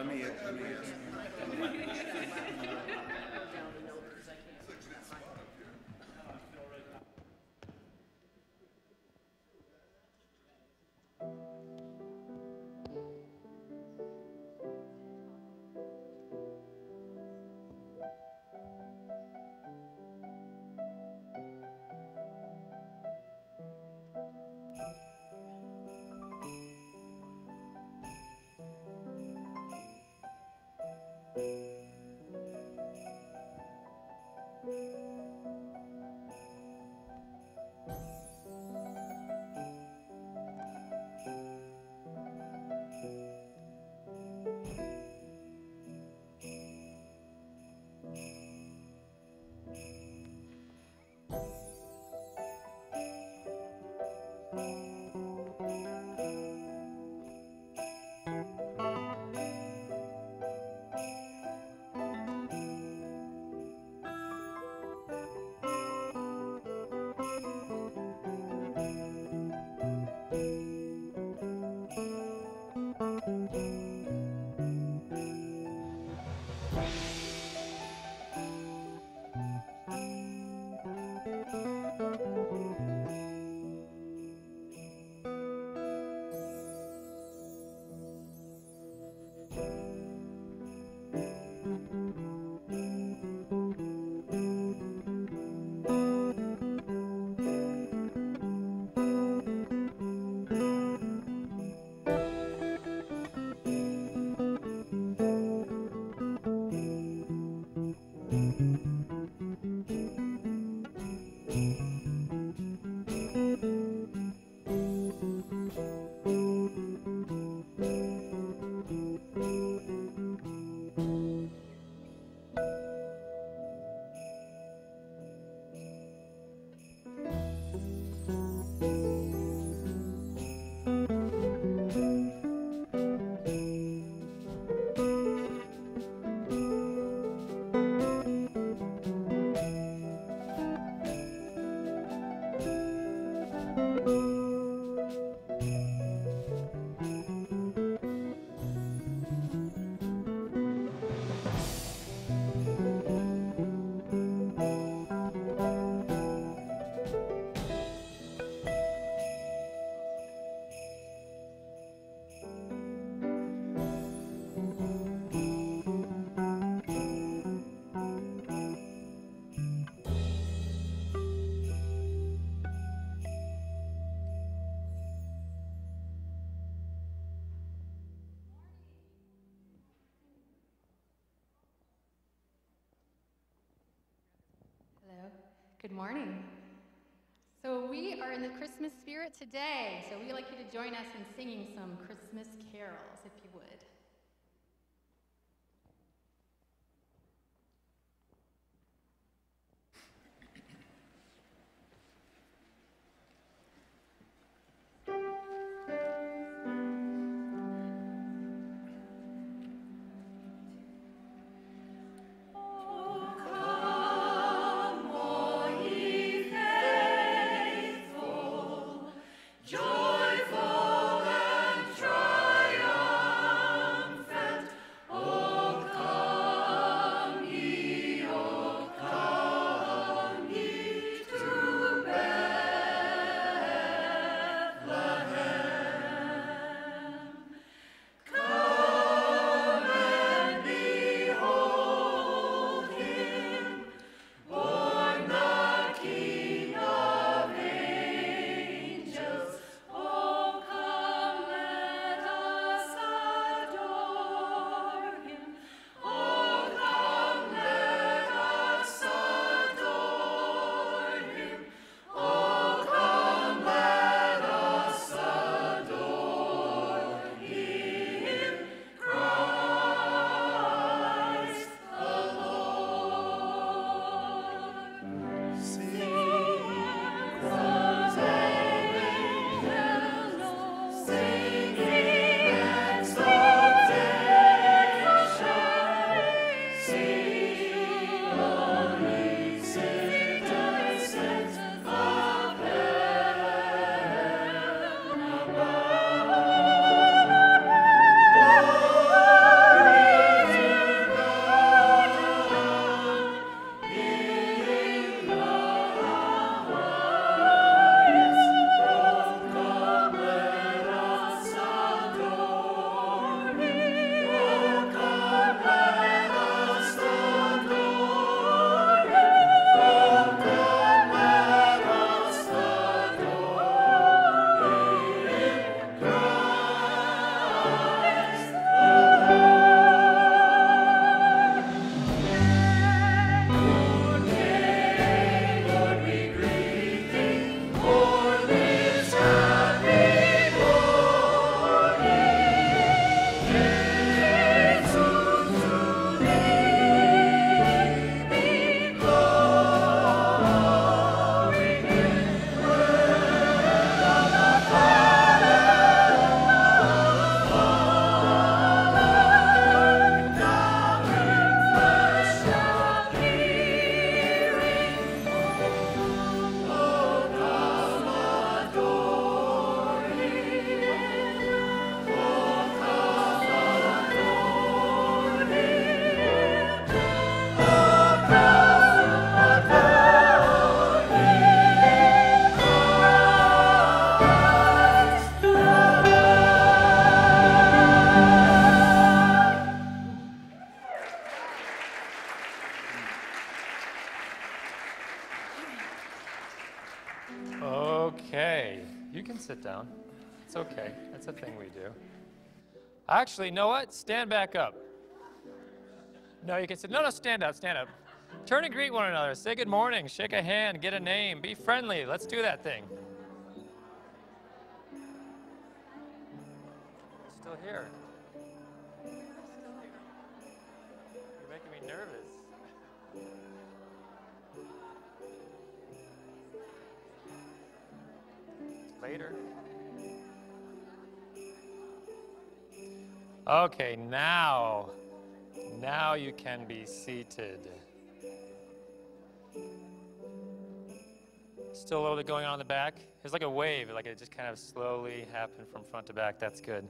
let me ask. Good morning. So we are in the Christmas spirit today, so we'd like you to join us in singing some Christmas carols, if you would. Joyful and triumphant. okay. You can sit down. It's okay. That's a thing we do. Actually, you know what? Stand back up. No, you can sit. No, stand up, stand up. Turn and greet one another. Say good morning. Shake a hand. Get a name. Be friendly. Let's do that thing. Still here. You're making me nervous. Later. Okay, now you can be seated. Still a little bit going on in the back. It's like a wave, like it just kind of slowly happened from front to back. That's good.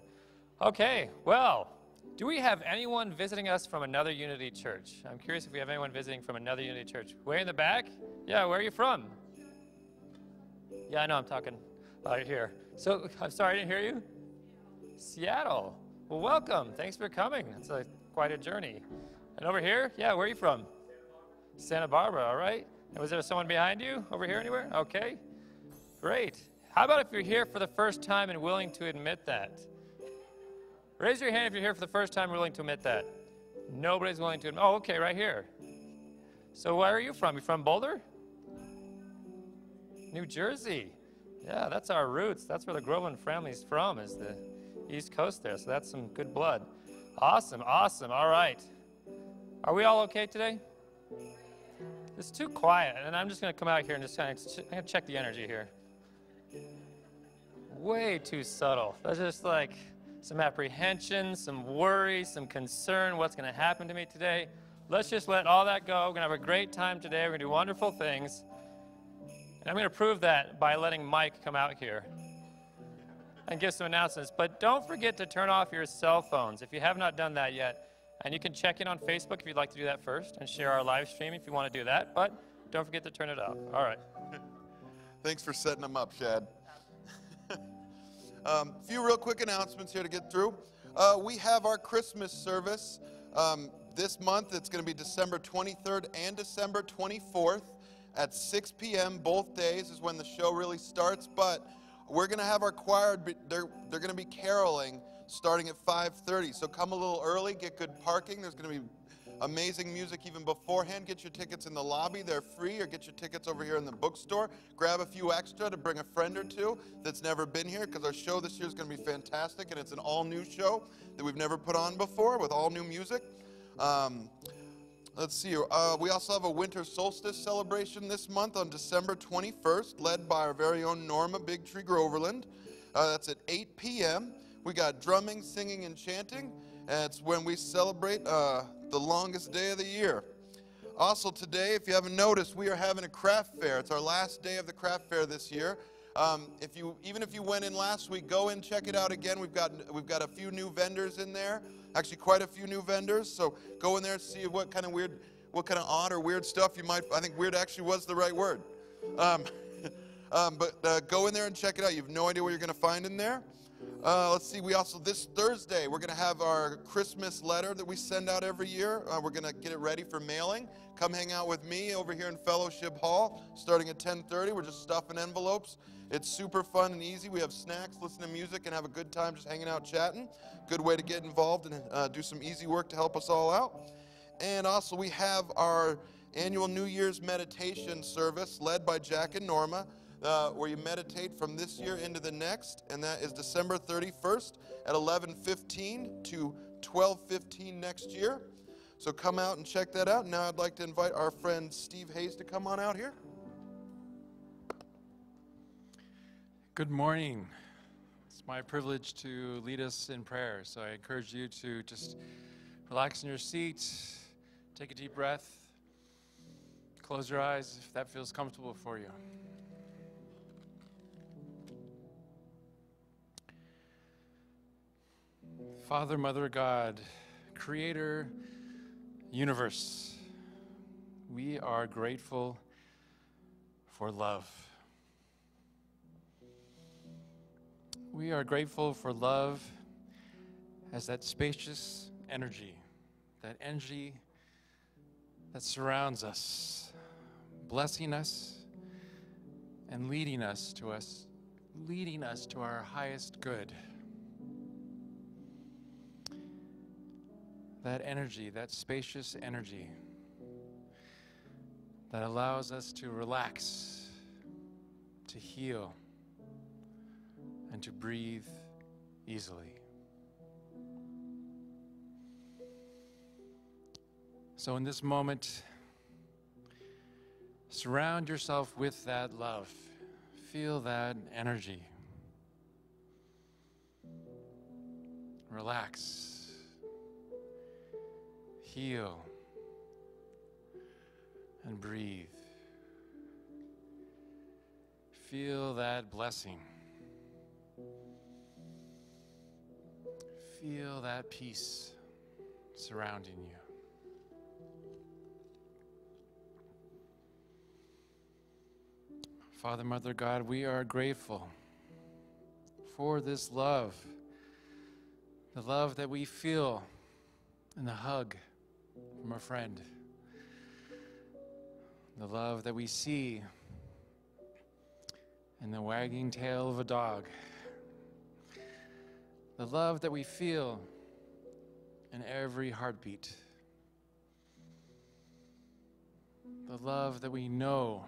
Okay, well, do we have anyone visiting us from another Unity church? I'm curious if we have anyone visiting from another Unity church. Way in the back? Yeah, where are you from? Yeah, I know, I'm talking right here. So, I'm sorry, I didn't hear you? Seattle. Well, welcome. Thanks for coming. It's quite a journey. And over here? Yeah, where are you from? Santa Barbara, all right. And was there someone behind you over here anywhere? Okay, great. How about if you're here for the first time and willing to admit that? Raise your hand if you're here for the first time and willing to admit that. Nobody's willing to admit. Oh, okay, right here. So where are you from? You from Boulder? New Jersey. Yeah, that's our roots. That's where the Groverland family's from, is the East Coast there. So that's some good blood. Awesome, awesome. All right. Are we all okay today? It's too quiet, and I'm just going to come out here and just kind of check the energy here. Way too subtle. That's just like some apprehension, some worry, some concern. What's going to happen to me today? Let's just let all that go. We're going to have a great time today. We're going to do wonderful things. And I'm going to prove that by letting Mike come out here and give some announcements. But don't forget to turn off your cell phones if you have not done that yet. And you can check in on Facebook if you'd like to do that first and share our live stream if you want to do that. But don't forget to turn it off. All right. Thanks for setting them up, Shad. A few real quick announcements here to get through. We have our Christmas service this month. It's going to be December 23rd and December 24th at 6 p.m. Both days is when the show really starts. But we're going to have our choir. They're going to be caroling starting at 5:30. So come a little early, get good parking. There's going to be amazing music even beforehand. Get your tickets in the lobby. They're free, or get your tickets over here in the bookstore. Grab a few extra to bring a friend or two that's never been here, because our show this year is going to be fantastic, and it's an all-new show that we've never put on before with all new music. Let's see. We also have a winter solstice celebration this month on December 21st, led by our very own Norma Bigtree Groverland. That's at 8 p.m. We got drumming, singing, and chanting. And it's when we celebrate the longest day of the year. Also today, if you haven't noticed, we are having a craft fair. It's our last day of the craft fair this year. Even if you went in last week, go in, check it out again. We've got a few new vendors in there. Actually, quite a few new vendors. So go in there and see what kind of odd or weird stuff you might. I think weird actually was the right word. But go in there and check it out. You have no idea what you're going to find in there. Let's see, we also, this Thursday, we're going to have our Christmas letter that we send out every year. We're going to get it ready for mailing. Come hang out with me over here in Fellowship Hall, starting at 10:30. We're just stuffing envelopes. It's super fun and easy. We have snacks, listen to music, and have a good time just hanging out, chatting. Good way to get involved and do some easy work to help us all out. And also, we have our annual New Year's meditation service led by Jack and Norma, where you meditate from this year into the next, and that is December 31st at 11:15 to 12:15 next year. So come out and check that out. Now I'd like to invite our friend Steve Hayes to come on out here. Good morning. It's my privilege to lead us in prayer, so I encourage you to just relax in your seat, take a deep breath, close your eyes if that feels comfortable for you. Father, Mother, God, Creator, universe, we are grateful for love. We are grateful for love as that spacious energy that surrounds us, blessing us and leading us to us leading us to our highest good. That energy, that spacious energy that allows us to relax, to heal, and to breathe easily. So in this moment, surround yourself with that love. Feel that energy. Relax. Heal. And breathe. Feel that blessing. Feel that peace surrounding you. Father, Mother, God, we are grateful for this love, the love that we feel in the hug from a friend, the love that we see in the wagging tail of a dog, the love that we feel in every heartbeat, the love that we know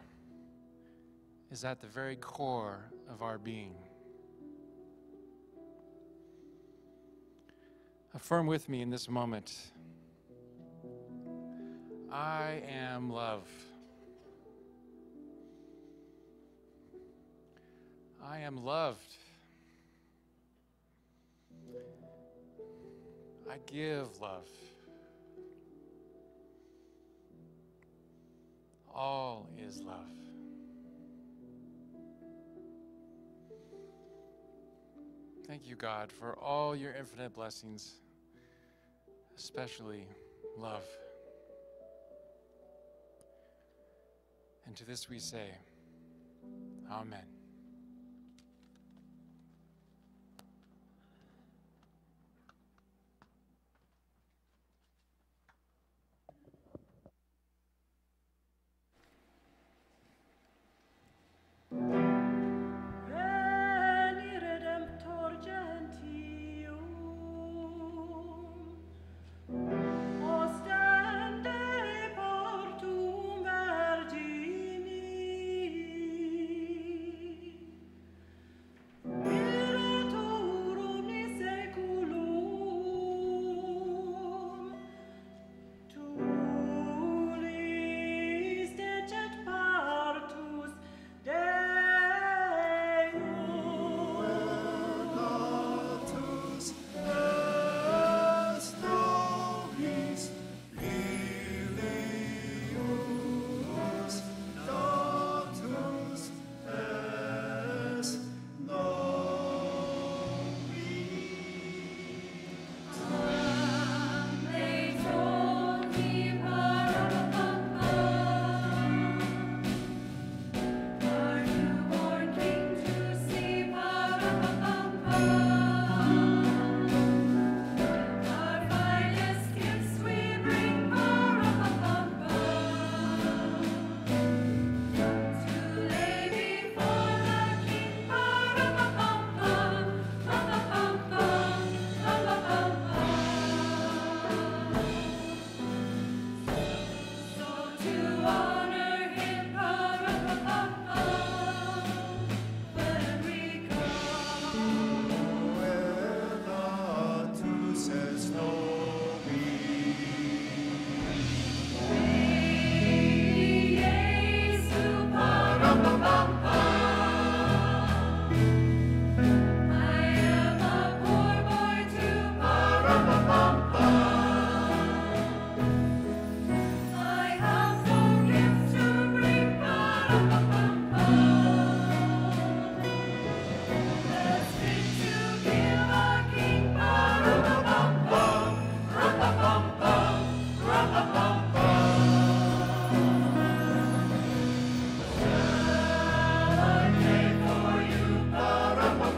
is at the very core of our being. Affirm with me in this moment, I am love. I am loved. I give love. All is love. Thank you, God, for all your infinite blessings, especially love. And to this we say, Amen.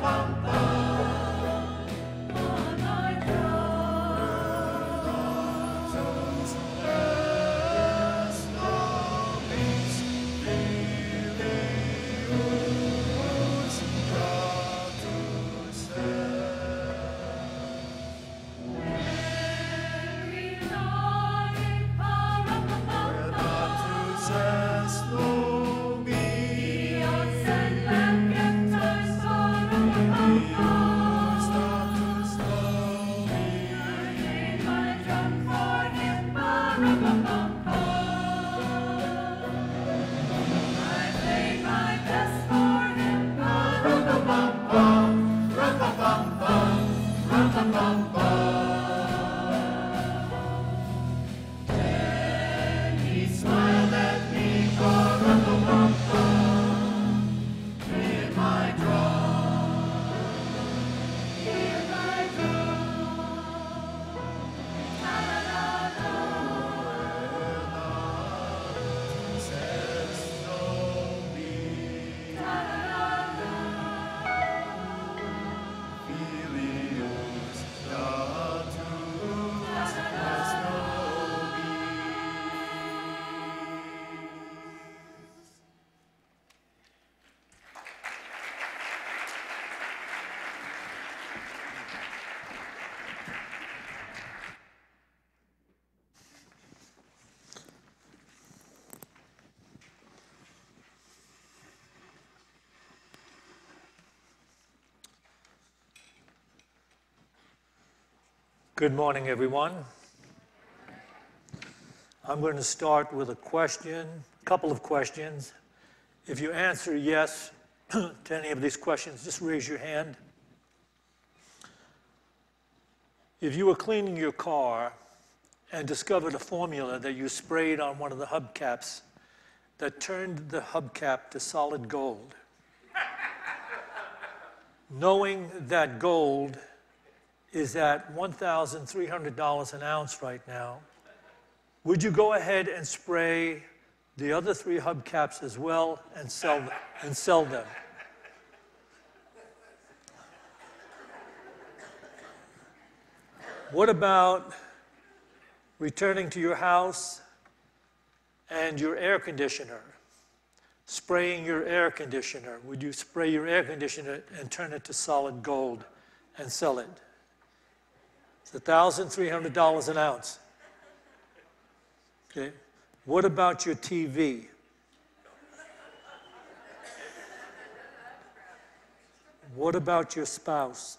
Bum, Good morning, everyone. I'm going to start with a question, a couple of questions. If you answer yes to any of these questions, just raise your hand. If you were cleaning your car and discovered a formula that you sprayed on one of the hubcaps that turned the hubcap to solid gold, knowing that gold is at $1,300 an ounce right now, would you go ahead and spray the other 3 hubcaps as well and sell them? What about returning to your house and your air conditioner? Spraying your air conditioner. Would you spray your air conditioner and turn it to solid gold and sell it? It's $1,300 an ounce. Okay. What about your TV? What about your spouse?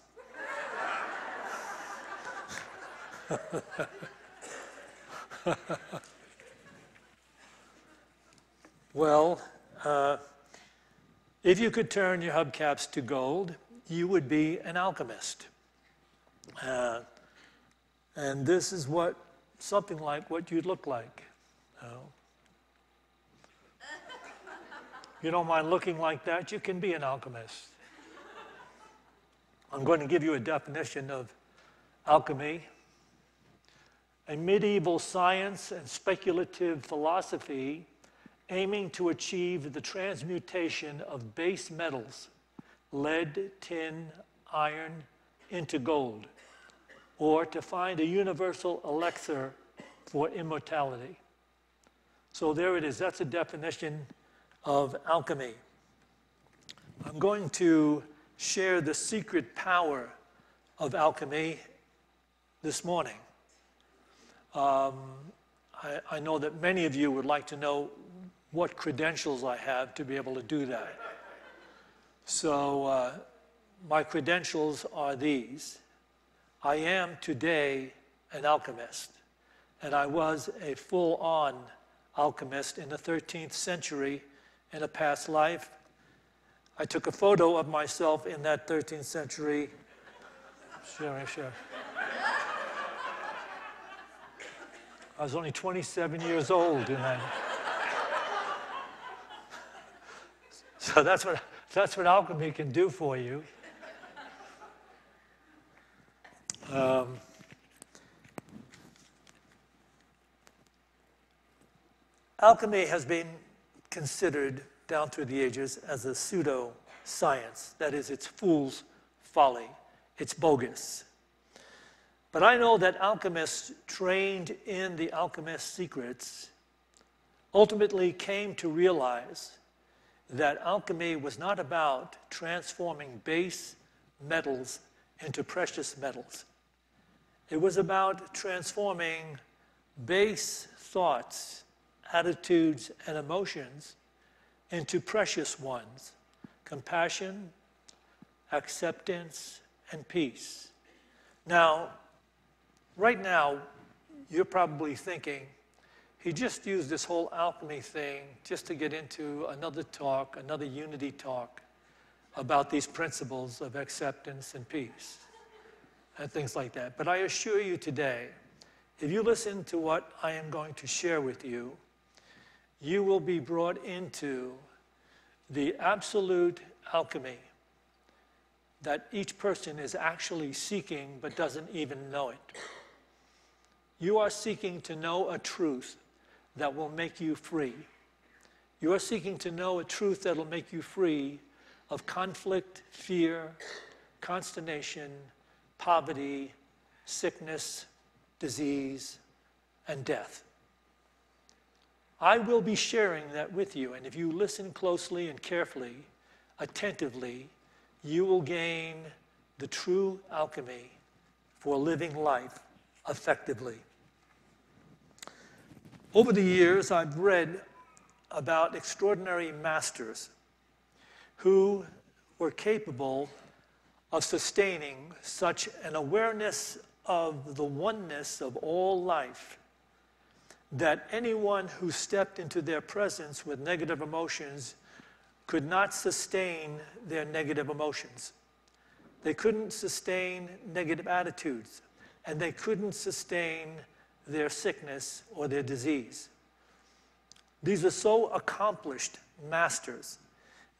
Well, if you could turn your hubcaps to gold, you would be an alchemist. And this is something like what you'd look like. You don't mind looking like that, you can be an alchemist. I'm going to give you a definition of alchemy. A medieval science and speculative philosophy aiming to achieve the transmutation of base metals, lead, tin, iron, into gold, or to find a universal elixir for immortality. So there it is. That's a definition of alchemy. I'm going to share the secret power of alchemy this morning. I know that many of you would like to know what credentials I have to be able to do that. So my credentials are these. I am today an alchemist, and I was a full-on alchemist in the 13th century in a past life. I took a photo of myself in that 13th century. Sure. I was only 27 years old in that. So that's what alchemy can do for you. Alchemy has been considered down through the ages as a pseudo-science. That is, it's fool's folly. It's bogus. But I know that alchemists trained in the alchemist's secrets ultimately came to realize that alchemy was not about transforming base metals into precious metals. It was about transforming base thoughts, attitudes, and emotions into precious ones: compassion, acceptance, and peace. Now, right now, you're probably thinking, he just used this whole alchemy thing just to get into another talk, another unity talk about these principles of acceptance and peace and things like that. But I assure you today, if you listen to what I am going to share with you, you will be brought into the absolute alchemy that each person is actually seeking but doesn't even know it. You are seeking to know a truth that will make you free. You are seeking to know a truth that will make you free of conflict, fear, consternation, poverty, sickness, disease, and death. I will be sharing that with you, and if you listen closely and carefully, attentively, you will gain the true alchemy for living life effectively. Over the years, I've read about extraordinary masters who were capable of sustaining such an awareness of the oneness of all life that anyone who stepped into their presence with negative emotions could not sustain their negative emotions. They couldn't sustain negative attitudes, and they couldn't sustain their sickness or their disease. These are so accomplished masters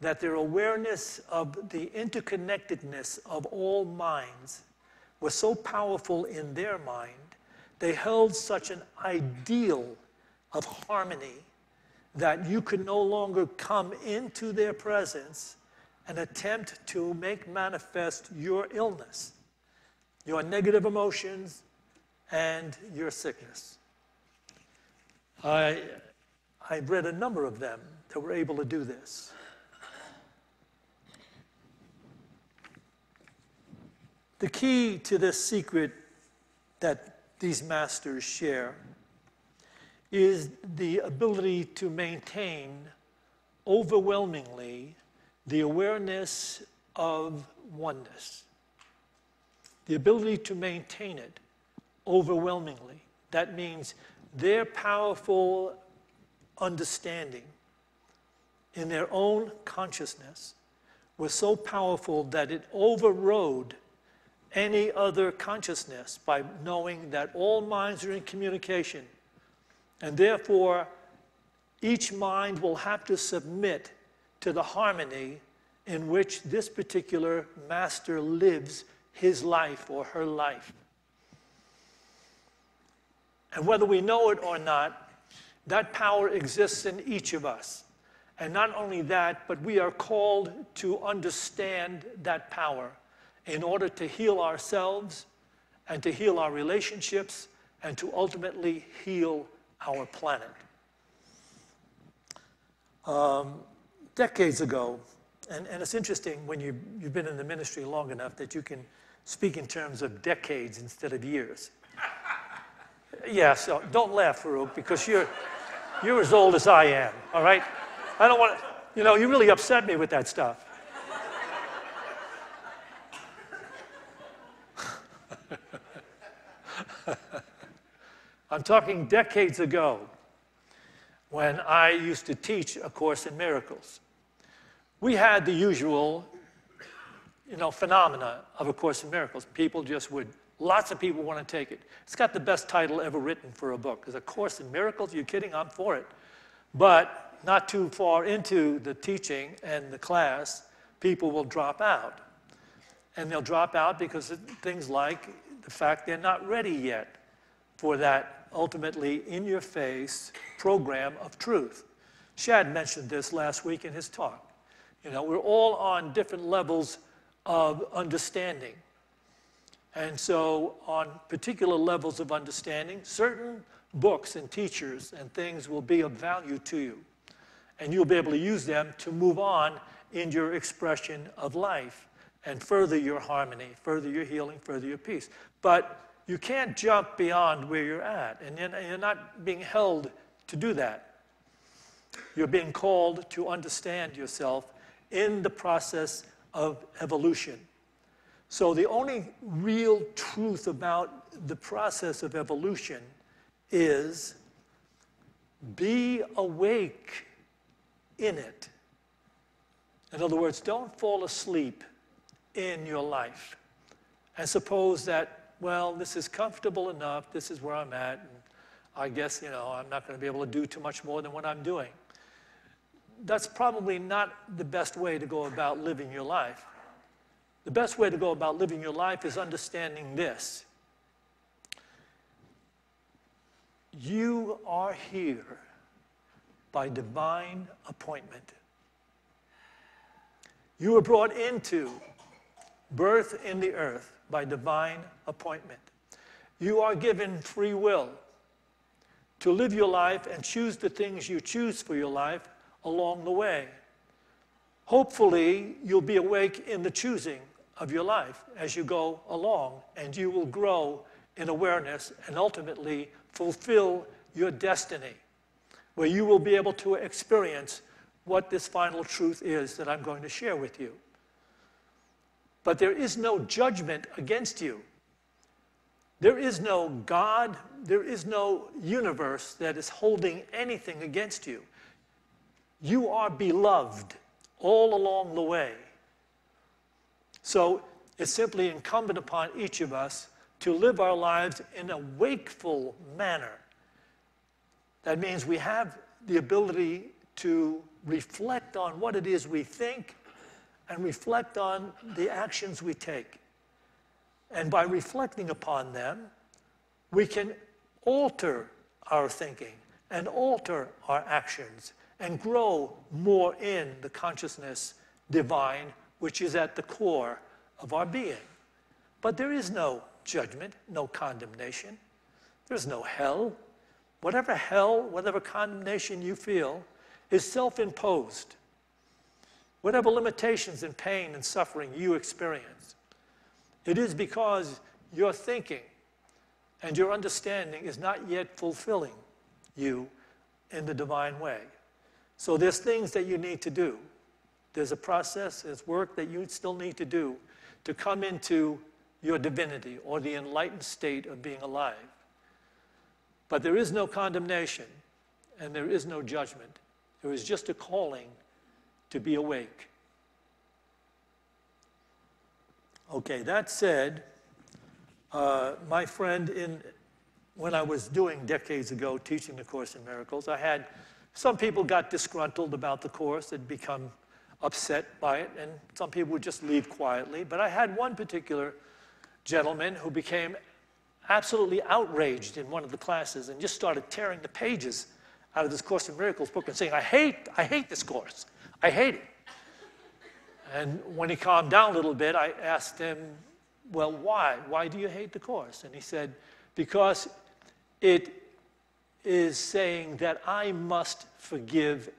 that their awareness of the interconnectedness of all minds was so powerful in their mind, they held such an ideal of harmony that you could no longer come into their presence and attempt to make manifest your illness, your negative emotions, and your sickness. I've read a number of them that were able to do this. The key to this secret that these masters share is the ability to maintain overwhelmingly the awareness of oneness. The ability to maintain it overwhelmingly. That means their powerful understanding in their own consciousness was so powerful that it overrode any other consciousness by knowing that all minds are in communication, and therefore each mind will have to submit to the harmony in which this particular master lives his life or her life. And whether we know it or not, that power exists in each of us. And not only that, but we are called to understand that power in order to heal ourselves and to heal our relationships and to ultimately heal our planet. Decades ago, and it's interesting when you've been in the ministry long enough that you can speak in terms of decades instead of years. Yeah, so don't laugh, Farouk, because you're as old as I am, all right? I don't want to, you really upset me with that stuff. I'm talking decades ago when I used to teach A Course in Miracles. We had the usual, phenomena of A Course in Miracles. Lots of people want to take it. It's got the best title ever written for a book. Is A Course in Miracles? Are you kidding? I'm for it. But not too far into the teaching and the class, people will drop out. And they'll drop out because of things like the fact they're not ready yet for that ultimately in-your-face program of truth. Shad mentioned this last week in his talk. We're all on different levels of understanding. And so on particular levels of understanding, certain books and teachers and things will be of value to you. And you'll be able to use them to move on in your expression of life and further your harmony, further your healing, further your peace. But you can't jump beyond where you're at, and you're not being held to do that. You're being called to understand yourself in the process of evolution. So the only real truth about the process of evolution is be awake in it. In other words, don't fall asleep in your life and suppose that, well, this is comfortable enough, this is where I'm at, and I guess, you know, I'm not going to be able to do too much more than what I'm doing. That's probably not the best way to go about living your life. The best way to go about living your life is understanding this. You are here by divine appointment. You were brought into birth in the earth by divine appointment. You are given free will to live your life and choose the things you choose for your life along the way. Hopefully, you'll be awake in the choosing of your life as you go along, and you will grow in awareness and ultimately fulfill your destiny, where you will be able to experience what this final truth is that I'm going to share with you. But there is no judgment against you. There is no God, there is no universe that is holding anything against you. You are beloved all along the way. So it's simply incumbent upon each of us to live our lives in a wakeful manner. That means we have the ability to reflect on what it is we think and reflect on the actions we take. And by reflecting upon them, we can alter our thinking and alter our actions and grow more in the consciousness divine, which is at the core of our being. But there is no judgment, no condemnation. There's no hell. Whatever condemnation you feel is self-imposed. Whatever limitations and pain and suffering you experience, it is because your thinking and your understanding is not yet fulfilling you in the divine way. So there's things that you need to do. There's a process, there's work that you still need to do to come into your divinity or the enlightened state of being alive. But there is no condemnation and there is no judgment. There is just a calling to be awake. Okay, that said, my friend, when I was doing decades ago teaching the Course in Miracles, some people got disgruntled about the Course, had become upset by it, and some people would just leave quietly. But I had one particular gentleman who became absolutely outraged in one of the classes and just started tearing the pages out of this Course in Miracles book and saying, I hate this Course. I hate it. And when he calmed down a little bit, I asked him, well, why? Why do you hate the Course? And he said, because it is saying that I must forgive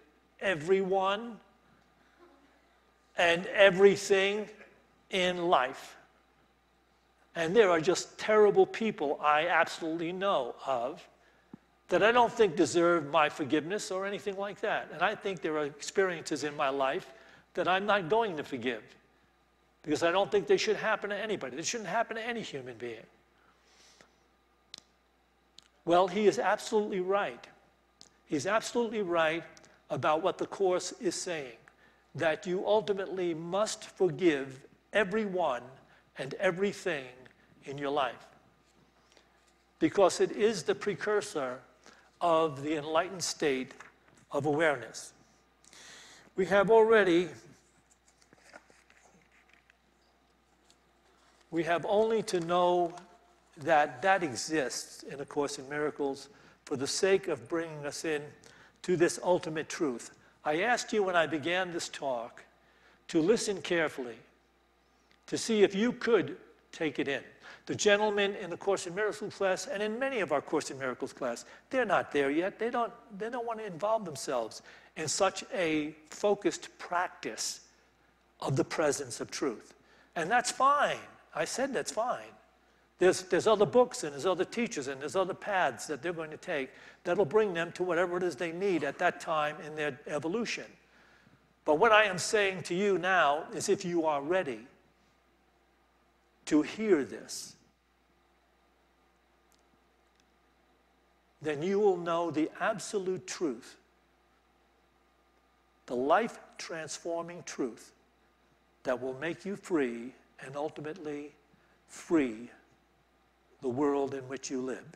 everyone and everything in life. And there are just terrible people I absolutely know of that I don't think deserve my forgiveness or anything like that. And I think there are experiences in my life that I'm not going to forgive because I don't think they should happen to anybody. They shouldn't happen to any human being. Well, he is absolutely right. He's absolutely right about what the Course is saying, that you ultimately must forgive everyone and everything in your life, because it is the precursor of the enlightened state of awareness. We have only to know that that exists in A Course in Miracles for the sake of bringing us in to this ultimate truth. I asked you when I began this talk to listen carefully to see if you could take it in. The gentlemen in the Course in Miracles class and in many of our Course in Miracles class, they're not there yet. They don't want to involve themselves in such a focused practice of the presence of truth. And that's fine. I said that's fine. There's other books and there's other teachers and there's other paths that they're going to take that'll bring them to whatever it is they need at that time in their evolution. But what I am saying to you now is if you are ready to hear this, then you will know the absolute truth, the life-transforming truth that will make you free and ultimately free the world in which you live.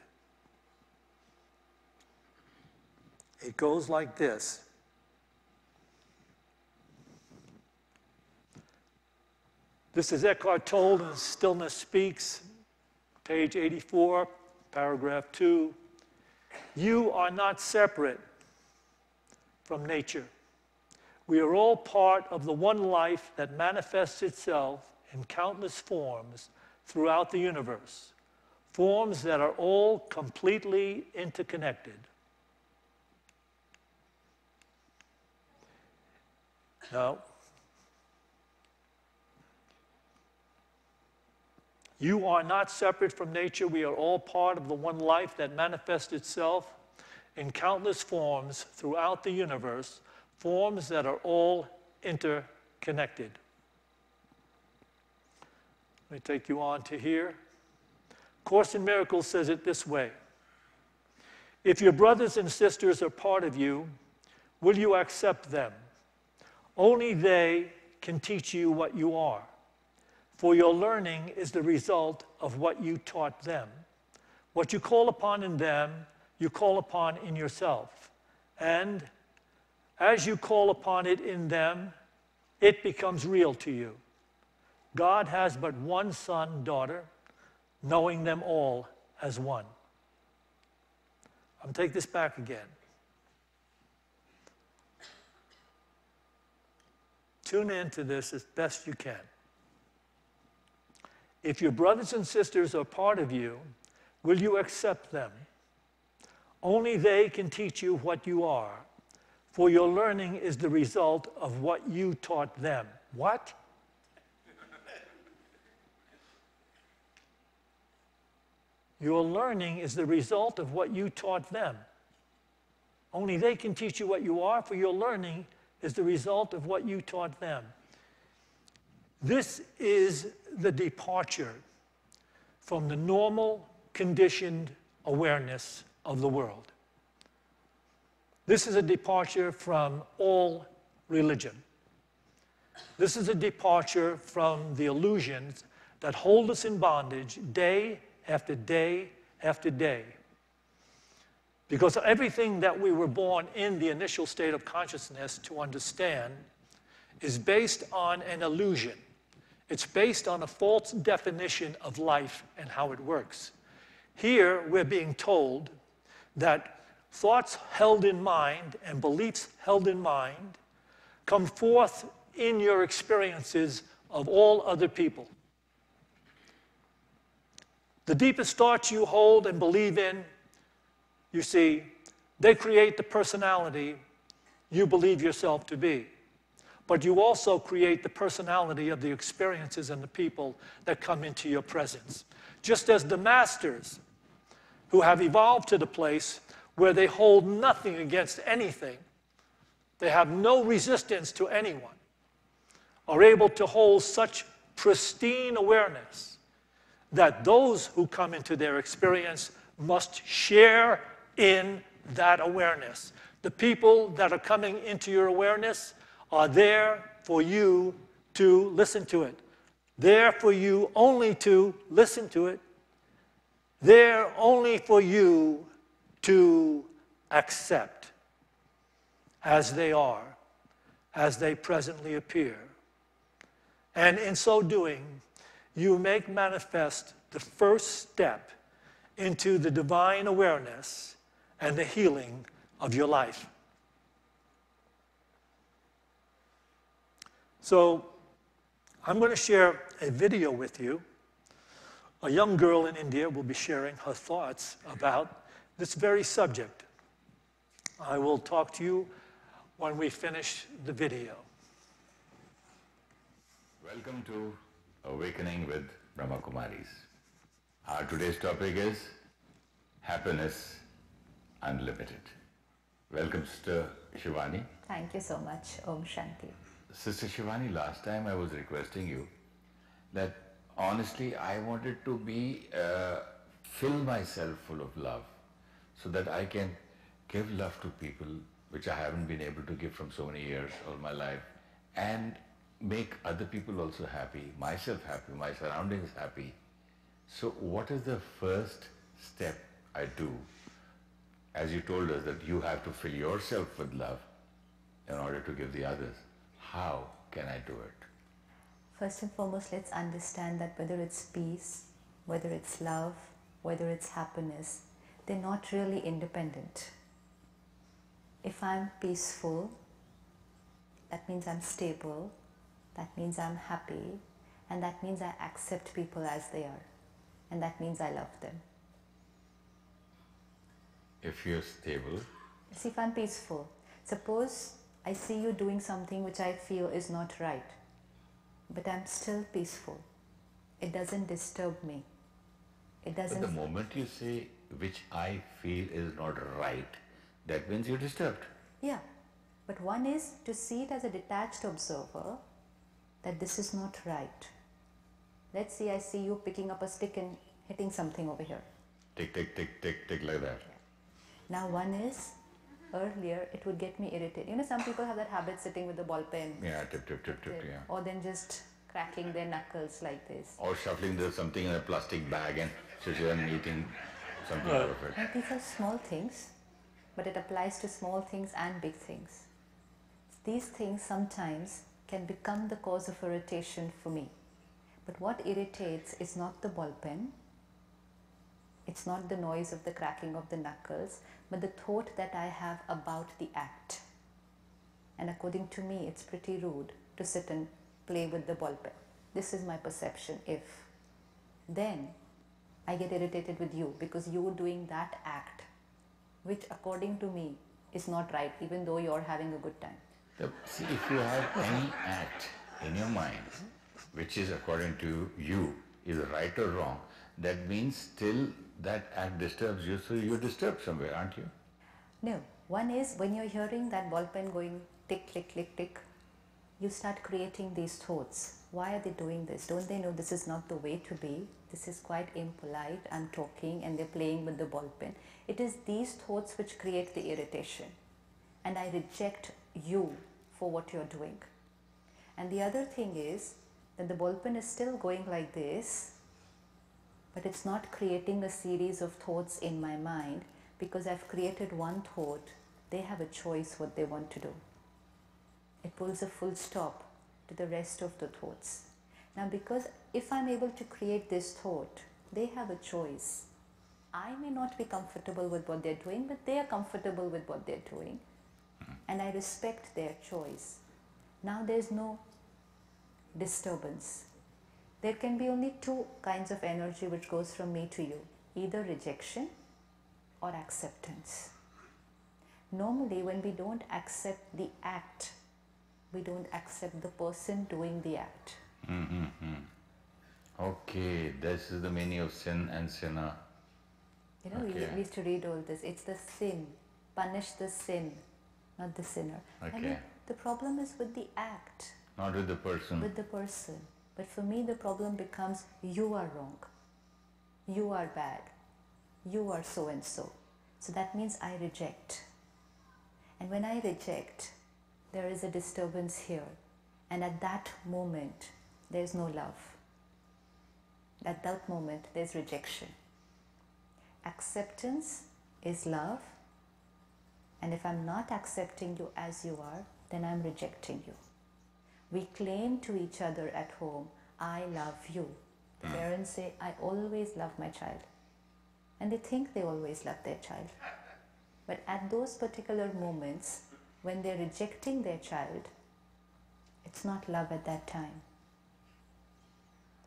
It goes like this. This is Eckhart Tolle in Stillness Speaks, page 84, paragraph 2. You are not separate from nature. We are all part of the one life that manifests itself in countless forms throughout the universe, forms that are all completely interconnected. Now, you are not separate from nature. We are all part of the one life that manifests itself in countless forms throughout the universe, forms that are all interconnected. Let me take you on to here. Course in Miracles says it this way. If your brothers and sisters are part of you, will you accept them? Only they can teach you what you are. For your learning is the result of what you taught them. What you call upon in them, you call upon in yourself. And as you call upon it in them, it becomes real to you. God has but one son, daughter, knowing them all as one. I'm going to take this back again. Tune into this as best you can. If your brothers and sisters are part of you, will you accept them? Only they can teach you what you are, for your learning is the result of what you taught them. What? Your learning is the result of what you taught them. Only they can teach you what you are, for your learning is the result of what you taught them. This is the departure from the normal, conditioned awareness of the world. This is a departure from all religion. This is a departure from the illusions that hold us in bondage day after day after day. Because everything that we were born in the initial state of consciousness to understand is based on an illusion. It's based on a false definition of life and how it works. Here, we're being told that thoughts held in mind and beliefs held in mind come forth in your experiences of all other people. The deepest thoughts you hold and believe in, you see, they create the personality you believe yourself to be. But you also create the personality of the experiences and the people that come into your presence. Just as the masters who have evolved to the place where they hold nothing against anything, they have no resistance to anyone, are able to hold such pristine awareness that those who come into their experience must share in that awareness. The people that are coming into your awareness are there for you to listen to it. There for you only to listen to it. There only for you to accept as they are, as they presently appear. And in so doing, you make manifest the first step into the divine awareness and the healing of your life. So I'm going to share a video with you. A young girl in India will be sharing her thoughts about this very subject. I will talk to you when we finish the video. Welcome to Awakening with Brahma Kumaris. Our today's topic is Happiness Unlimited. Welcome, Sister Shivani. Thank you so much. Om Shanti. Sister Shivani, last time I was requesting you that honestly I wanted to fill myself full of love so that I can give love to people which I haven't been able to give from so many years all my life, and make other people also happy, myself happy, my surroundings happy. So what is the first step I do? As you told us that you have to fill yourself with love in order to give the others. How can I do it? First and foremost, let's understand that whether it's peace, whether it's love, whether it's happiness, they're not really independent. If I'm peaceful, that means I'm stable, that means I'm happy, and that means I accept people as they are, and that means I love them. If you're stable, See, if I'm peaceful, suppose I see you doing something which I feel is not right, but I'm still peaceful. It doesn't disturb me. It but doesn't. the moment you say which I feel is not right, that means you're disturbed. Yeah, but one is to see it as a detached observer that this is not right. Let's say I see you picking up a stick and hitting something over here. Tick, tick, tick, tick, tick, like that. Now one is, earlier it would get me irritated. You know, some people have that habit sitting with the ball pen. Yeah, tip, tip, tip, tip, yeah. Or then just cracking their knuckles like this. Or shuffling something in a plastic bag and sitting and eating something out of it. Now, these are small things, but it applies to small things and big things. These things sometimes can become the cause of irritation for me. But what irritates is not the ball pen, it's not the noise of the cracking of the knuckles, but the thought that I have about the act. And according to me, it's pretty rude to sit and play with the ball pen. This is my perception. If then I get irritated with you because you're doing that act, which according to me is not right, even though you're having a good time. See, if you have any act in your mind which is according to you is right or wrong, that means still that act disturbs you, so you're disturbed somewhere, aren't you? No. One is when you're hearing that ball pen going tick, click, click, tick, you start creating these thoughts. Why are they doing this? Don't they know this is not the way to be? This is quite impolite. I'm talking and they're playing with the ball pen. It is these thoughts which create the irritation. And I reject you for what you're doing. And the other thing is that the ball pen is still going like this, but it's not creating a series of thoughts in my mind because I've created one thought. They have a choice what they want to do. It pulls a full stop to the rest of the thoughts. Now, because if I'm able to create this thought, they have a choice. I may not be comfortable with what they're doing, but they are comfortable with what they're doing. And I respect their choice. Now there's no disturbance. There can be only two kinds of energy which goes from me to you, either rejection or acceptance. Normally, when we don't accept the act, we don't accept the person doing the act. Okay, this is the meaning of sin and sinner. You know, we used to read all this. It's the sin. Punish the sin, not the sinner. Okay. I mean, the problem is with the act. Not with the person. With the person. But for me, the problem becomes you are wrong. You are bad. You are so and so. So that means I reject. And when I reject, there is a disturbance here. And at that moment, there's no love. At that moment, there's rejection. Acceptance is love. And if I'm not accepting you as you are, then I'm rejecting you. We claim to each other at home, I love you. The parents say, I always love my child. And they think they always love their child. But at those particular moments, when they're rejecting their child, it's not love at that time.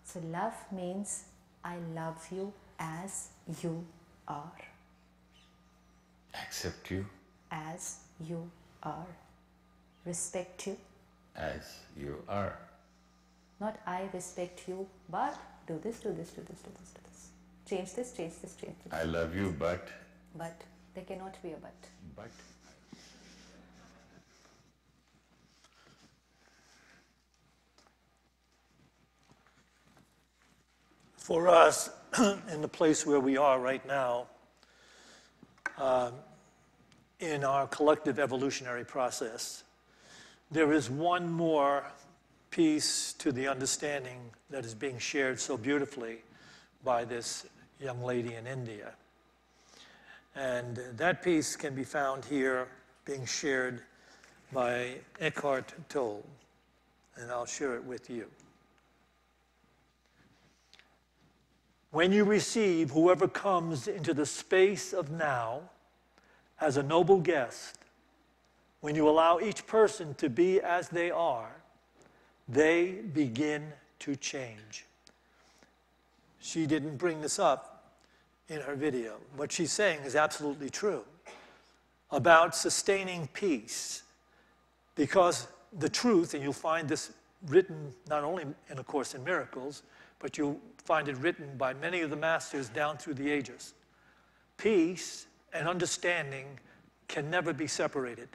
So love means I love you as you are. Accept you. As you are. Respect you. As you are. Not I respect you, but do this, do this, do this, do this, do this. Change this, change this, change this. I love you, but. But there cannot be a but. But. For us, in the place where we are right now, in our collective evolutionary process, there is one more piece to the understanding that is being shared so beautifully by this young lady in India. And that piece can be found here being shared by Eckhart Tolle, and I'll share it with you. When you receive whoever comes into the space of now as a noble guest, when you allow each person to be as they are, they begin to change. She didn't bring this up in her video. What she's saying is absolutely true about sustaining peace, because the truth, and you'll find this written not only in A Course in Miracles, but you'll find it written by many of the masters down through the ages. Peace and understanding can never be separated.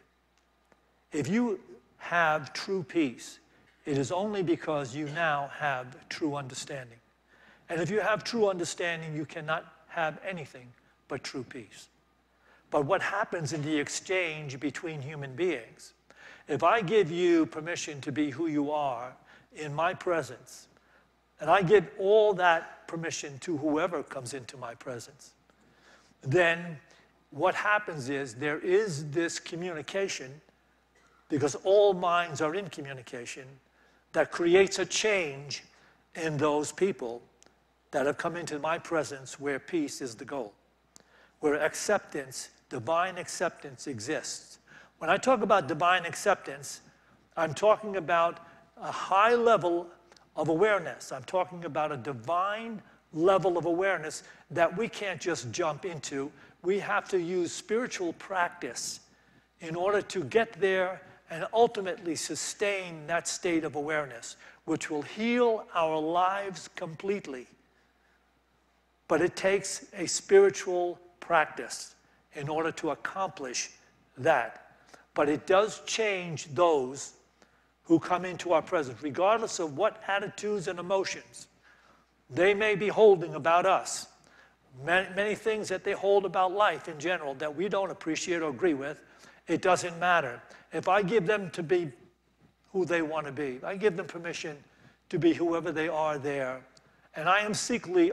If you have true peace, it is only because you now have true understanding. And if you have true understanding, you cannot have anything but true peace. But what happens in the exchange between human beings, if I give you permission to be who you are in my presence, and I give all that permission to whoever comes into my presence, then what happens is there is this communication, because all minds are in communication, that creates a change in those people that have come into my presence where peace is the goal, where acceptance, divine acceptance exists. When I talk about divine acceptance, I'm talking about a high level of awareness. I'm talking about a divine level of awareness that we can't just jump into. We have to use spiritual practice in order to get there and ultimately sustain that state of awareness, which will heal our lives completely. But it takes a spiritual practice in order to accomplish that. But it does change those who come into our presence, regardless of what attitudes and emotions they may be holding about us. Many things that they hold about life in general that we don't appreciate or agree with, it doesn't matter. If I give them to be who they want to be, I give them permission to be whoever they are there, and I am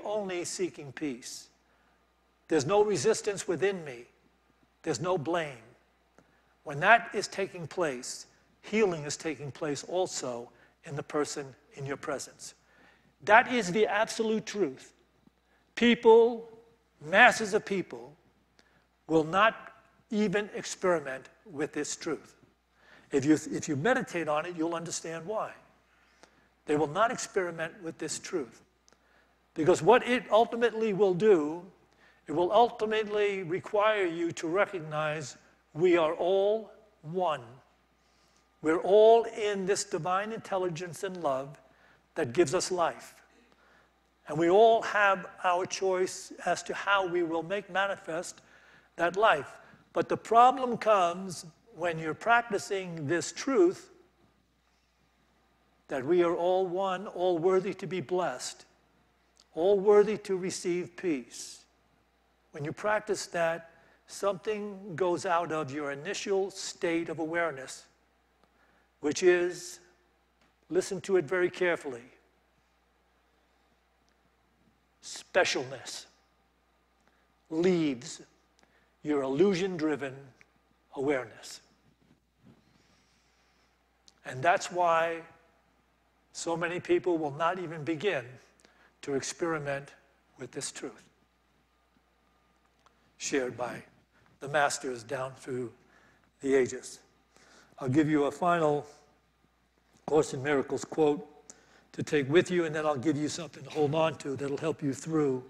only seeking peace. There's no resistance within me. There's no blame. When that is taking place, healing is taking place also in the person in your presence. That is the absolute truth. People, masses of people, will not even experiment with this truth. If you meditate on it, you'll understand why. They will not experiment with this truth. Because what it ultimately will do, it will ultimately require you to recognize we are all one. We're all in this divine intelligence and love that gives us life. And we all have our choice as to how we will make manifest that life. But the problem comes when you're practicing this truth that we are all one, all worthy to be blessed, all worthy to receive peace. When you practice that, something goes out of your initial state of awareness, which is, listen to it very carefully, specialness leaves your illusion-driven awareness. And that's why so many people will not even begin to experiment with this truth shared by the masters down through the ages. I'll give you a final Course in Miracles quote to take with you, and then I'll give you something to hold on to that'll help you through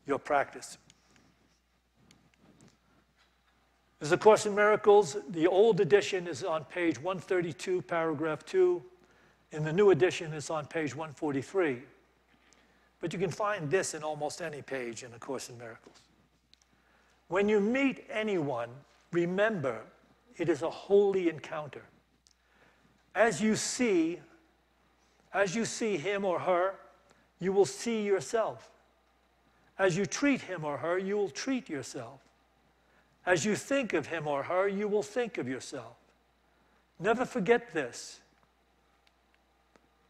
your practice. There's A Course in Miracles. The old edition is on page 132, paragraph 2. In the new edition, it's on page 143. But you can find this in almost any page in A Course in Miracles. When you meet anyone, remember it is a holy encounter. As you see As you see him or her, you will see yourself. As you treat him or her, you will treat yourself. As you think of him or her, you will think of yourself. Never forget this.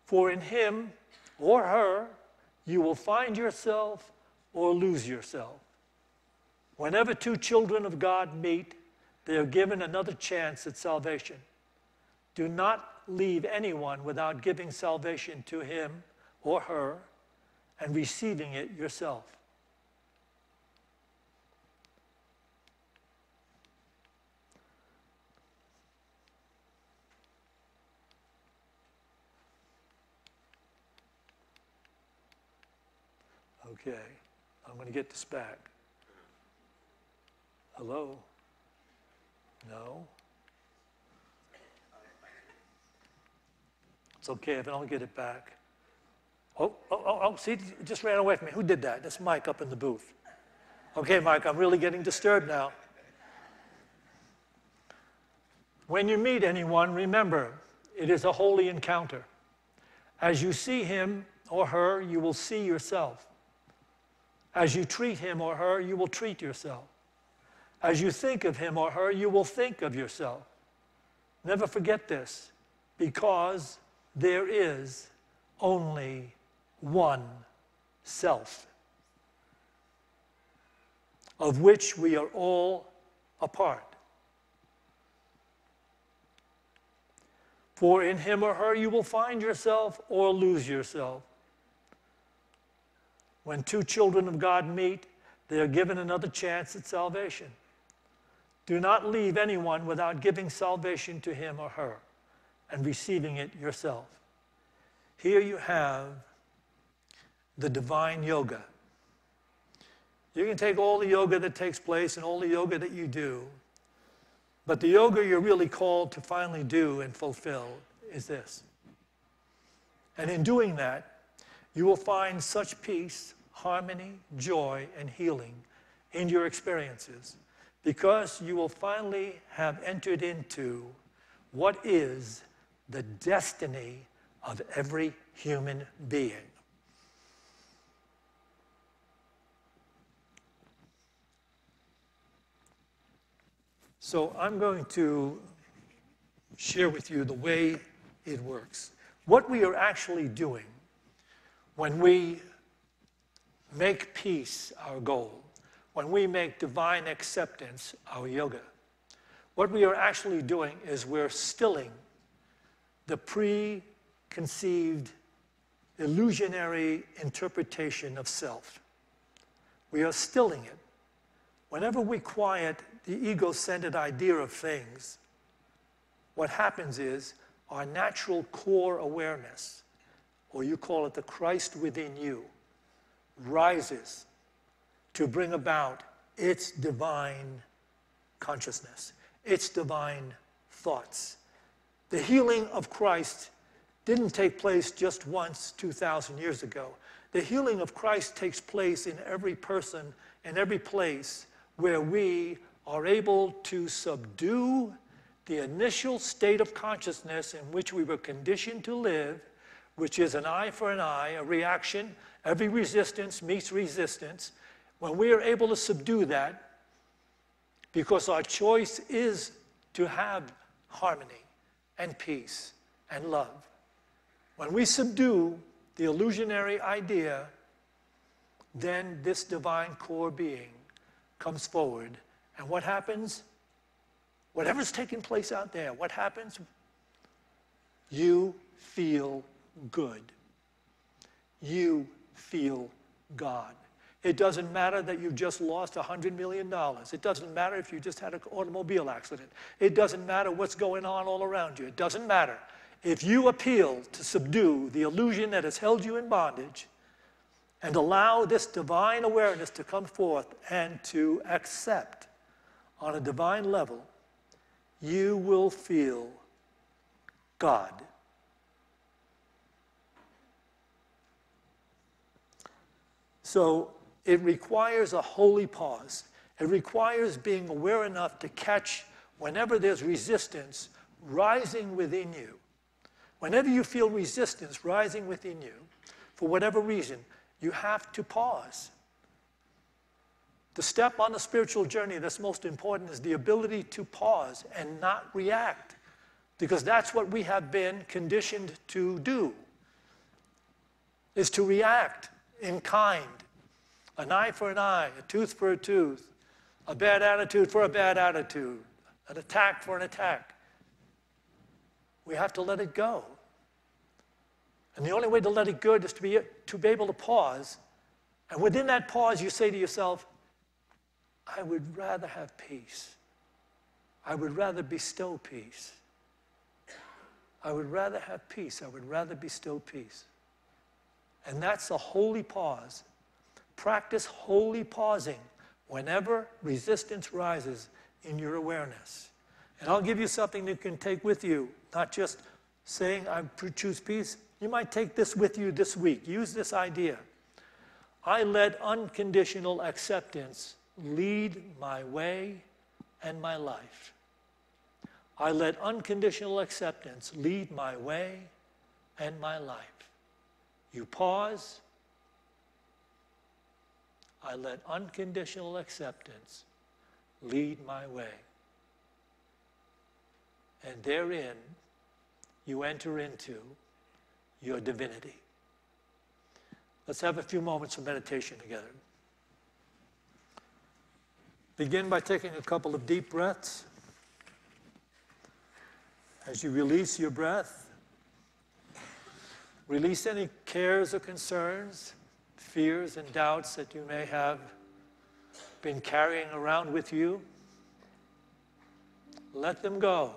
For in him or her, you will find yourself or lose yourself. Whenever two children of God meet, they are given another chance at salvation. Do not leave anyone without giving salvation to him or her and receiving it yourself. Okay, I'm going to get this back. Hello? No? It's okay if I don't get it back. Oh, see, it just ran away from me. Who did that? That's Mike up in the booth. Okay, Mike, I'm really getting disturbed now. When you meet anyone, remember, it is a holy encounter. As you see him or her, you will see yourself. As you treat him or her, you will treat yourself. As you think of him or her, you will think of yourself. Never forget this, because there is only one self, of which we are all a part. For in him or her you will find yourself or lose yourself. When two children of God meet, they are given another chance at salvation. Do not leave anyone without giving salvation to him or her and receiving it yourself. Here you have the divine yoga. You can take all the yoga that takes place and all the yoga that you do, but the yoga you're really called to finally do and fulfill is this. And in doing that, you will find such peace, harmony, joy, and healing in your experiences, because you will finally have entered into what is the destiny of every human being. So I'm going to share with you the way it works. What we are actually doing when we make peace our goal, when we make divine acceptance our yoga, what we are actually doing is we're stilling the preconceived illusionary interpretation of self. We are stilling it. Whenever we quiet the ego-centered idea of things, what happens is our natural core awareness, or you call it the Christ within you, rises to bring about its divine consciousness, its divine thoughts. The healing of Christ didn't take place just once 2,000 years ago. The healing of Christ takes place in every person, in every place where we are able to subdue the initial state of consciousness in which we were conditioned to live, which is an eye for an eye, a reaction. Every resistance meets resistance. When we are able to subdue that, because our choice is to have harmony and peace and love. When we subdue the illusionary idea, then this divine core being comes forward. And what happens? Whatever's taking place out there, what happens? You feel good. You feel God. It doesn't matter that you just lost $100 million. It doesn't matter if you just had an automobile accident. It doesn't matter what's going on all around you. It doesn't matter. If you appeal to subdue the illusion that has held you in bondage and allow this divine awareness to come forth and to accept on a divine level, you will feel God. So it requires a holy pause. It requires being aware enough to catch whenever there's resistance rising within you. Whenever you feel resistance rising within you, for whatever reason, you have to pause. The step on the spiritual journey that's most important is the ability to pause and not react, because that's what we have been conditioned to do, is to react in kind. An eye for an eye, a tooth for a tooth, a bad attitude for a bad attitude, an attack for an attack. We have to let it go. And the only way to let it go is to be able to pause. And within that pause, you say to yourself, I would rather have peace. I would rather bestow peace. I would rather have peace. I would rather bestow peace. And that's a holy pause. Practice holy pausing whenever resistance rises in your awareness. And I'll give you something that you can take with you, not just saying, I choose peace. You might take this with you this week. Use this idea. I let unconditional acceptance lead my way and my life. I let unconditional acceptance lead my way and my life. You pause. I let unconditional acceptance lead my way. And therein, you enter into your divinity. Let's have a few moments of meditation together. Begin by taking a couple of deep breaths. As you release your breath, release any cares or concerns, fears and doubts that you may have been carrying around with you. Let them go.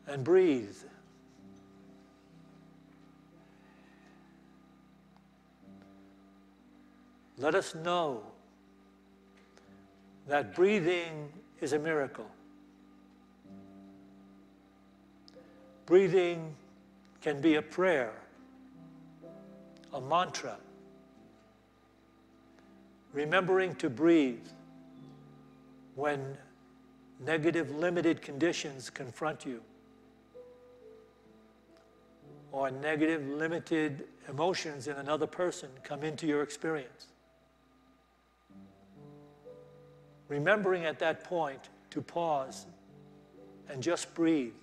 And breathe. Let us know that breathing is a miracle. Breathing can be a prayer, a mantra. Remembering to breathe when negative, limited conditions confront you, or negative, limited emotions in another person come into your experience. Remembering at that point to pause and just breathe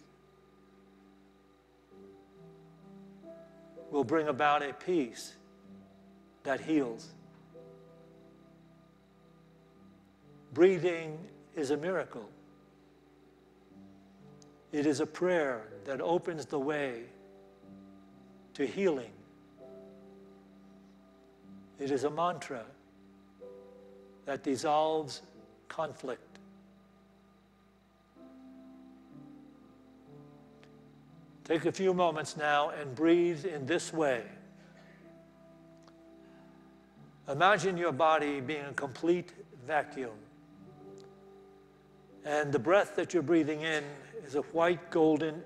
will bring about a peace that heals. Breathing is a miracle. It is a prayer that opens the way to healing. It is a mantra that dissolves conflict. Take a few moments now and breathe in this way. Imagine your body being a complete vacuum. And the breath that you're breathing in is a white golden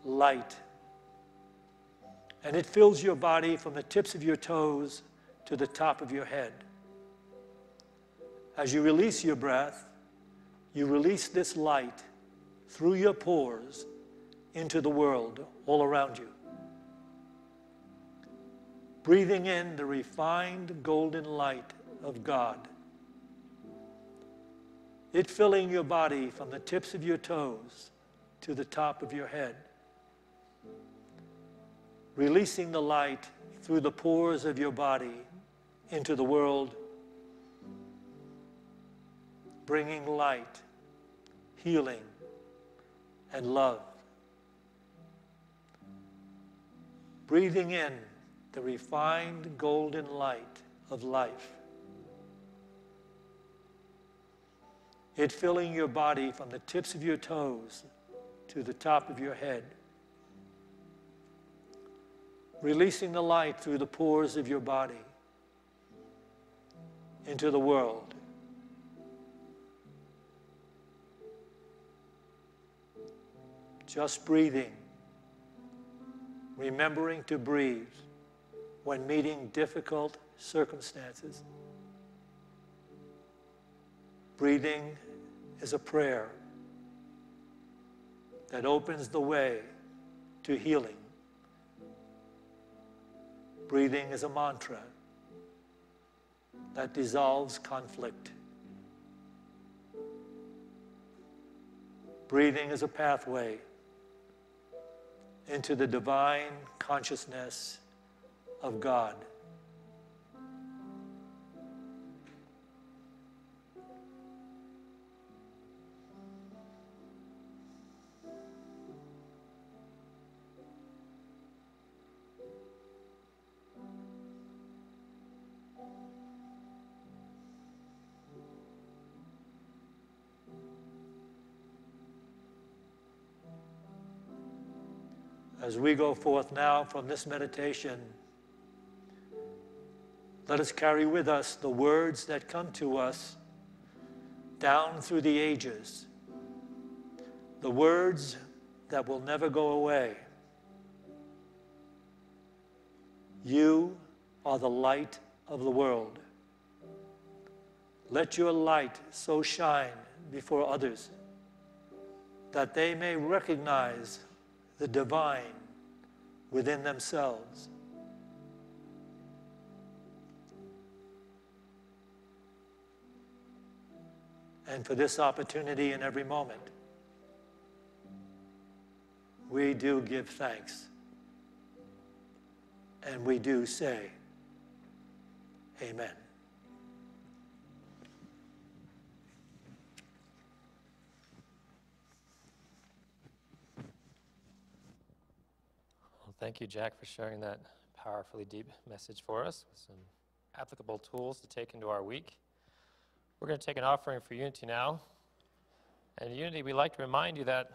light. And it fills your body from the tips of your toes to the top of your head. As you release your breath, you release this light through your pores into the world all around you. Breathing in the refined golden light of God. It filling your body from the tips of your toes to the top of your head. Releasing the light through the pores of your body into the world. Bringing light, healing, and love. Breathing in the refined golden light of life. It filling your body from the tips of your toes to the top of your head. Releasing the light through the pores of your body into the world. Just breathing, remembering to breathe when meeting difficult circumstances. Breathing is a prayer. that opens the way to healing. Breathing is a mantra that dissolves conflict. Breathing is a pathway into the divine consciousness of God. As we go forth now from this meditation, let us carry with us the words that come to us down through the ages, the words that will never go away. You are the light of the world. Let your light so shine before others that they may recognize the divine within themselves. And for this opportunity in every moment, we do give thanks. And we do say, Amen. Well, thank you, Jack, for sharing that powerfully deep message for us with some applicable tools to take into our week. We're going to take an offering for unity now. And unity, we like to remind you that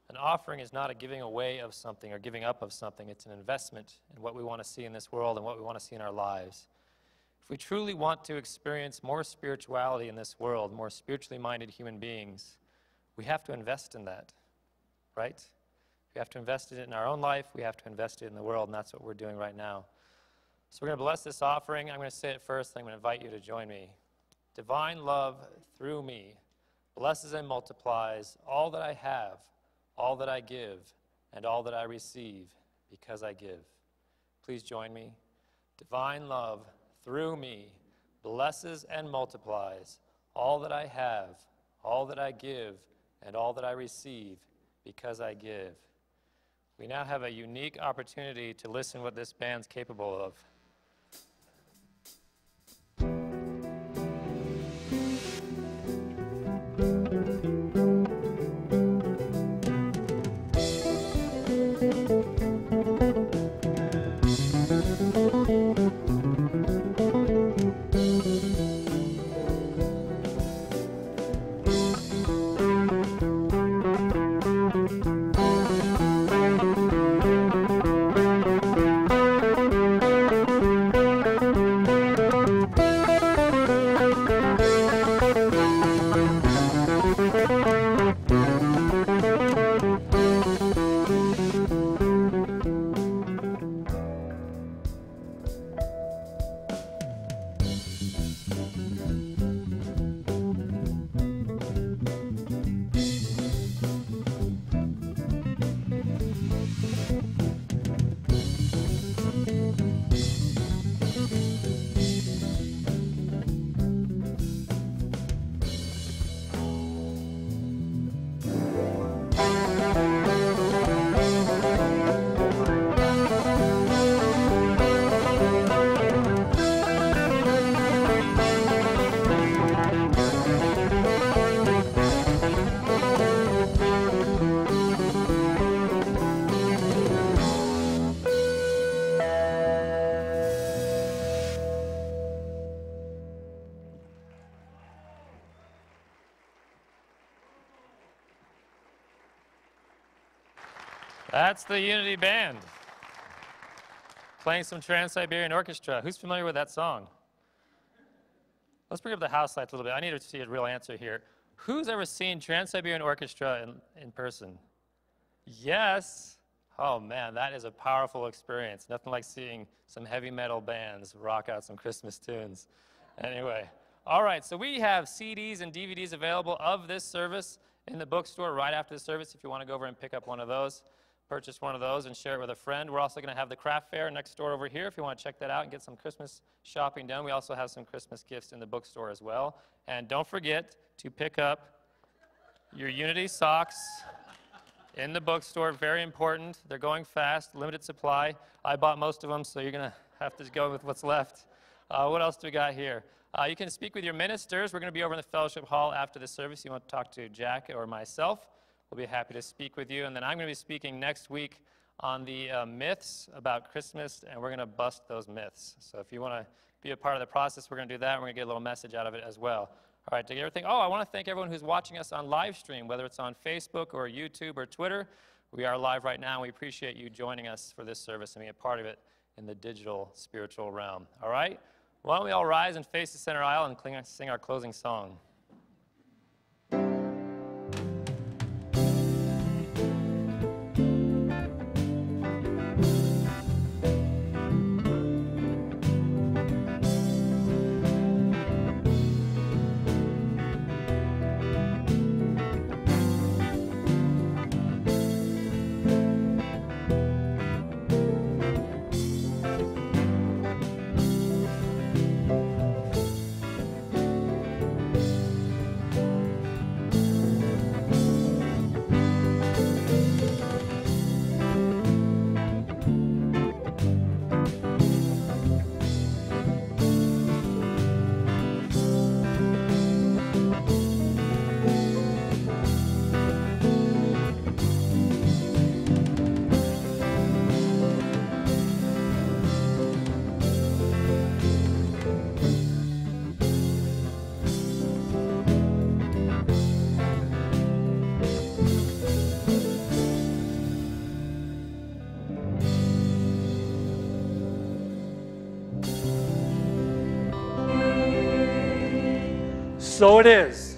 an offering is not a giving away of something or giving up of something. It's an investment in what we want to see in this world and what we want to see in our lives. If we truly want to experience more spirituality in this world, more spiritually minded human beings, we have to invest in that, right? We have to invest in it in our own life. We have to invest it in the world, and that's what we're doing right now. So we're going to bless this offering. I'm going to say it first, and I'm going to invite you to join me. Divine love through me blesses and multiplies all that I have, all that I give, and all that I receive because I give. Please join me. Divine love through me blesses and multiplies all that I have, all that I give, and all that I receive because I give. We now have a unique opportunity to listen what this band's capable of. That's the Unity Band playing some Trans-Siberian Orchestra. Who's familiar with that song? Let's bring up the house lights a little bit. I need to see a real answer here. Who's ever seen Trans-Siberian Orchestra in person? Yes. Oh man, that is a powerful experience. Nothing like seeing some heavy metal bands rock out some Christmas tunes. Anyway, all right, so we have CDs and DVDs available of this service. in the bookstore right after the service if you want to go over and pick up one of those. Purchase one of those and share it with a friend. We're also going to have the craft fair next door over here if you want to check that out and get some Christmas shopping done. We also have some Christmas gifts in the bookstore as well. And don't forget to pick up your Unity socks in the bookstore. Very important. They're going fast, limited supply. I bought most of them, so you're going to have to go with what's left. What else do we got here? You can speak with your ministers. We're going to be over in the fellowship hall after the service. You want to talk to Jack or myself, we'll be happy to speak with you. And then I'm going to be speaking next week on the myths about Christmas, and we're going to bust those myths. So if you want to be a part of the process, we're going to do that, and we're going to get a little message out of it as well. All right, to get everything. Oh, I want to thank everyone who's watching us on live stream, whether it's on Facebook or YouTube or Twitter. We are live right now, and we appreciate you joining us for this service and being a part of it in the digital spiritual realm. All right? Why don't we all rise and face the center aisle and sing our closing song. So it is.